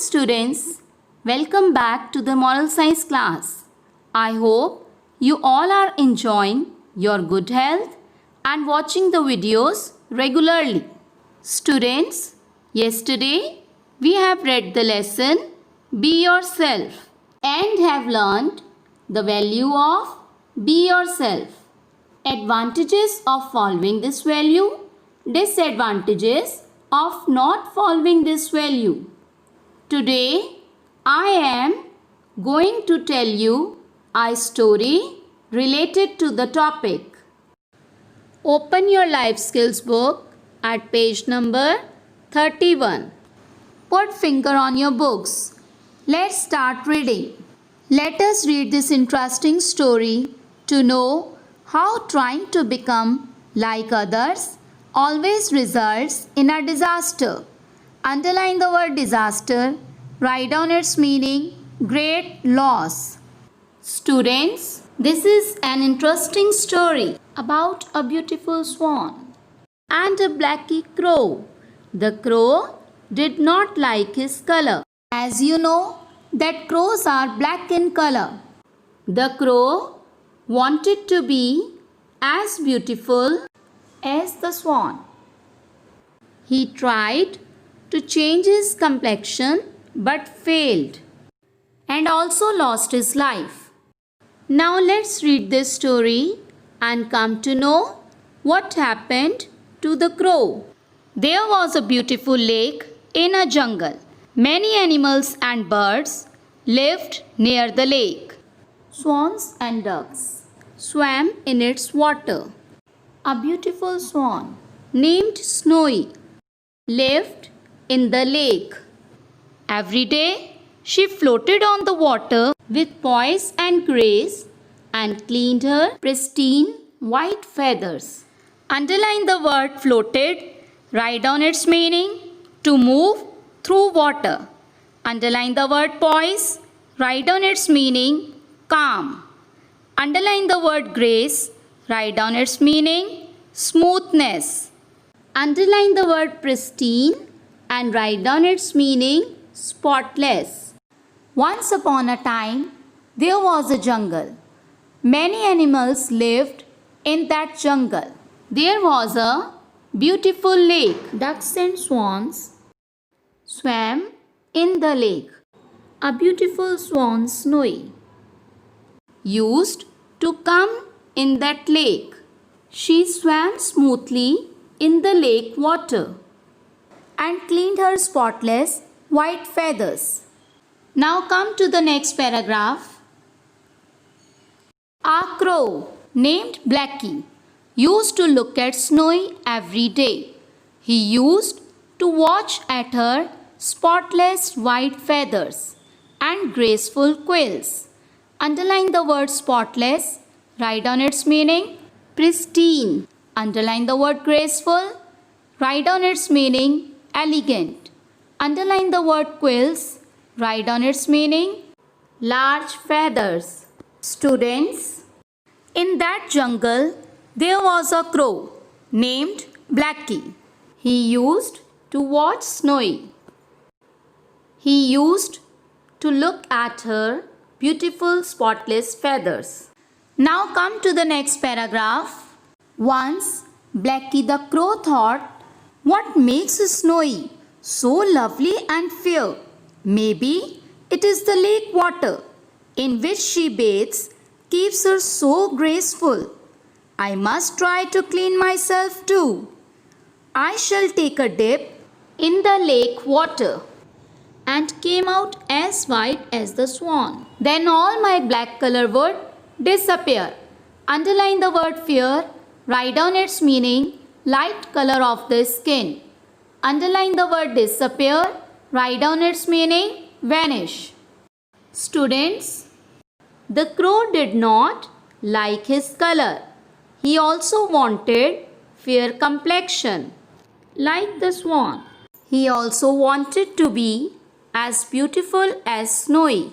students, welcome back to the moral science class. I hope you all are enjoying your good health and watching the videos regularly. Students, yesterday we have read the lesson Be Yourself and have learned the value of Be Yourself. Advantages of following this value, disadvantages of not following this value. Today, I am going to tell you a story related to the topic. Open your life skills book at page number 31. Put finger on your books. Let's start reading. Let us read this interesting story to know how trying to become like others always results in a disaster. Underline the word disaster. Write down its meaning. Great loss. Students, this is an interesting story about a beautiful swan and a blacky crow. The crow did not like his color. As you know, that crows are black in color. The crow wanted to be as beautiful as the swan. He tried to change his complexion but failed and also lost his life. Now let's read this story and come to know what happened to the crow. There was a beautiful lake in a jungle. Many animals and birds lived near the lake. Swans and ducks swam in its water. A beautiful swan named Snowy lived in the lake. Every day she floated on the water with poise and grace and cleaned her pristine white feathers. Underline the word floated. Write down its meaning. To move through water. Underline the word poise. Write down its meaning. Calm. Underline the word grace. Write down its meaning. Smoothness. Underline the word pristine and write down its meaning. Spotless. Once upon a time, there was a jungle. Many animals lived in that jungle. There was a beautiful lake. Ducks and swans swam in the lake. A beautiful swan, Snowy, used to come in that lake. She swam smoothly in the lake water and cleaned her spotless white feathers. Now come to the next paragraph. A crow named Blacky used to look at Snowy every day. He used to watch at her spotless white feathers and graceful quills. Underline the word spotless. Write down its meaning. Pristine. Underline the word graceful. Write down its meaning. Elegant. Underline the word quills. Write down its meaning. Large feathers. Students, in that jungle there was a crow named Blacky. He used to watch Snowy. He used to look at her beautiful spotless feathers. Now come to the next paragraph. Once Blacky the crow thought, what makes Snowy so lovely and fair? Maybe it is the lake water in which she bathes keeps her so graceful. I must try to clean myself too. I shall take a dip in the lake water and came out as white as the swan. Then all my black color would disappear. Underline the word fair. Write down its meaning. Light color of the skin. Underline the word disappear. Write down its meaning. Vanish. Students, the crow did not like his color. He also wanted fair complexion, like the swan. He also wanted to be as beautiful as Snowy.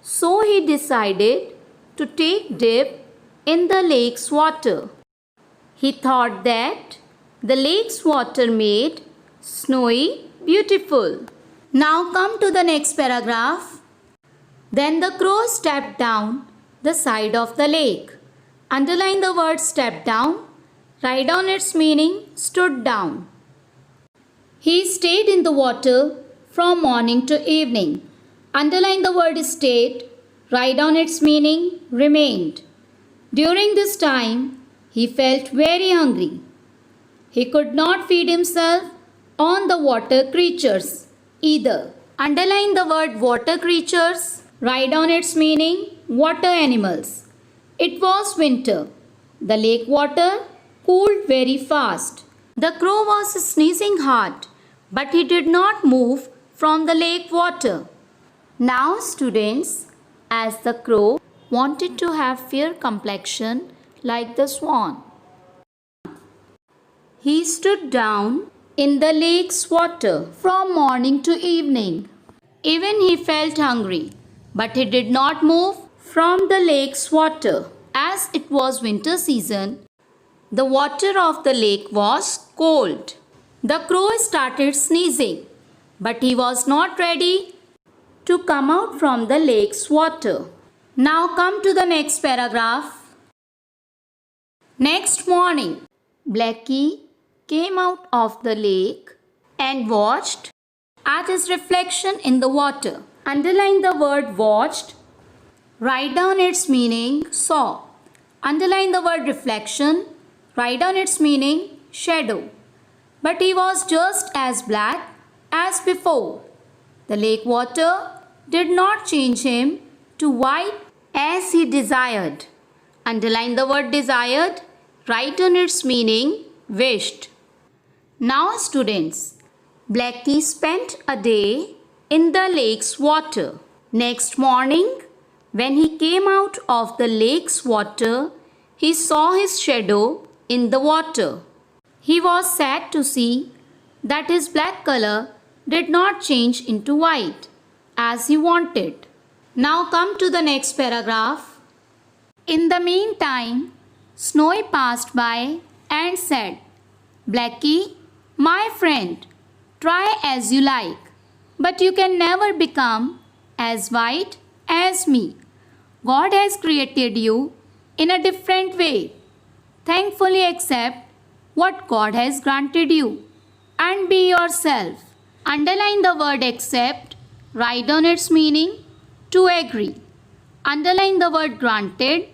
So he decided to take dip in the lake's water. He thought that the lake's water made Snowy beautiful. Now come to the next paragraph. Then the crow stepped down the side of the lake. Underline the word step down. Write down its meaning stood down. He stayed in the water from morning to evening. Underline the word stayed. Write down its meaning remained. During this time, he felt very hungry. He could not feed himself on the water creatures either. Underline the word water creatures. Write down its meaning water animals. It was winter. The lake water cooled very fast. The crow was sneezing hard, but he did not move from the lake water. Now, students, as the crow wanted to have fair complexion like the swan, he stood down in the lake's water from morning to evening. Even he felt hungry, but he did not move from the lake's water. As it was winter season, the water of the lake was cold. The crow started sneezing, but he was not ready to come out from the lake's water. Now come to the next paragraph. Next morning, Blackie came out of the lake and watched at his reflection in the water. Underline the word watched. Write down its meaning saw. Underline the word reflection. Write down its meaning shadow. But he was just as black as before. The lake water did not change him to white as he desired. Underline the word desired. Write down its meaning wished. Now students, Blackie spent a day in the lake's water. Next morning, when he came out of the lake's water, he saw his shadow in the water. He was sad to see that his black color did not change into white as he wanted. Now come to the next paragraph. In the meantime, Snowy passed by and said, Blackie, my friend, try as you like, but you can never become as white as me. God has created you in a different way. Thankfully accept what God has granted you and be yourself. Underline the word accept. Write down its meaning to agree. Underline the word granted.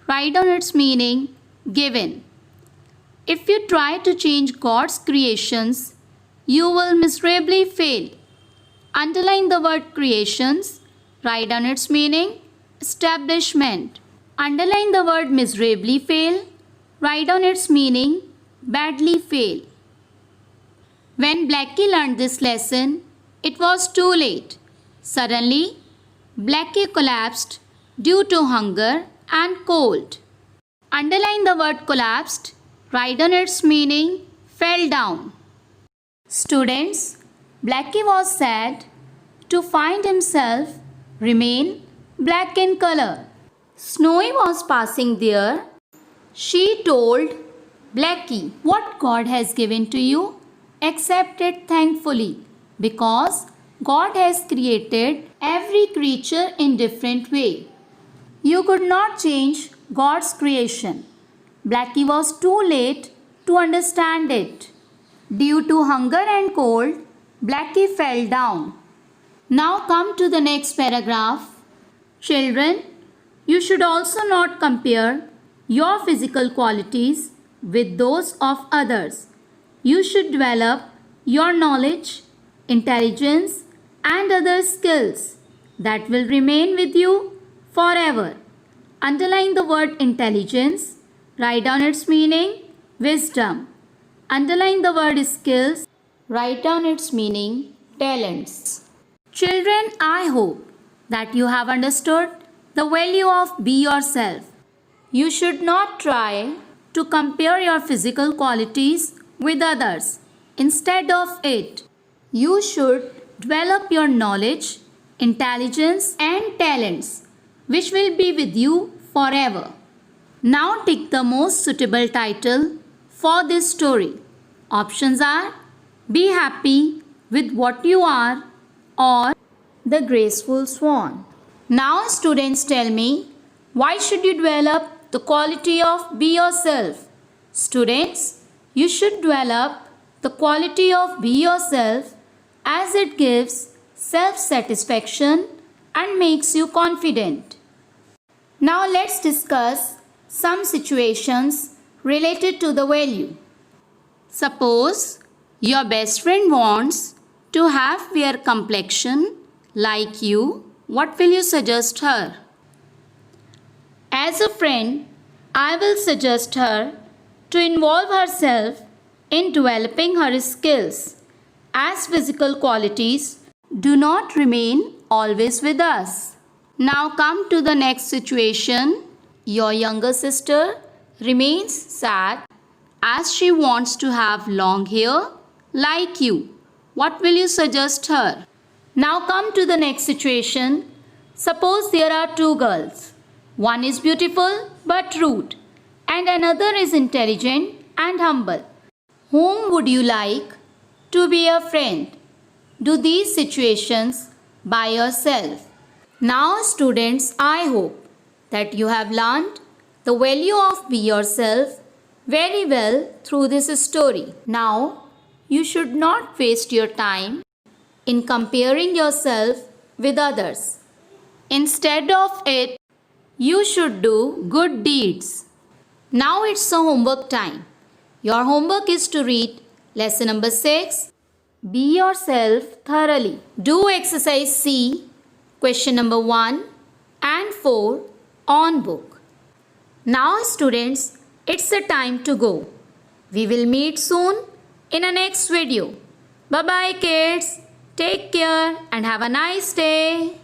Write down its meaning given. If you try to change God's creations, you will miserably fail. Underline the word creations. Write down its meaning establishment. Underline the word miserably fail. Write down its meaning badly fail. When Blackie learned this lesson, it was too late. Suddenly, Blackie collapsed due to hunger and cold. Underline the word collapsed. Write down its meaning fell down. Students, Blackie was sad to find himself remain black in color. Snowy was passing there. She told Blackie, what God has given to you, accept it thankfully, because God has created every creature in different way. You could not change God's creation. Blackie was too late to understand it. Due to hunger and cold, Blackie fell down. Now come to the next paragraph. Children, you should also not compare your physical qualities with those of others. You should develop your knowledge, intelligence, and other skills that will remain with you forever. Underline the word intelligence. Write down its meaning wisdom. Underline the word skills. Write down its meaning talents. Children, I hope that you have understood the value of be yourself. You should not try to compare your physical qualities with others. Instead of it, you should develop your knowledge, intelligence, and talents, which will be with you forever. Now take the most suitable title for this story. Options are: be happy with what you are, or the graceful swan. Now students, tell me, why should you develop the quality of be yourself? Students, you should develop the quality of be yourself as it gives self-satisfaction and makes you confident. Now let's discuss some situations related to the value. Suppose your best friend wants to have fair complexion like you. What will you suggest her? As a friend, I will suggest her to involve herself in developing her skills, as physical qualities do not remain always with us. Now come to the next situation. Your younger sister remains sad as she wants to have long hair like you. What will you suggest her? Now come to the next situation. Suppose there are two girls. One is beautiful but rude, and another is intelligent and humble. Whom would you like to be a friend? Do these situations by yourself. Now students, I hope that you have learned the value of be yourself very well through this story. Now, you should not waste your time in comparing yourself with others. Instead of it, you should do good deeds. Now it's a homework time. Your homework is to read lesson number 6. Be yourself thoroughly. Do exercise C, question number 1 and 4 on book. Now students, it's the time to go. We will meet soon in a next video. Bye bye kids. Take care and have a nice day.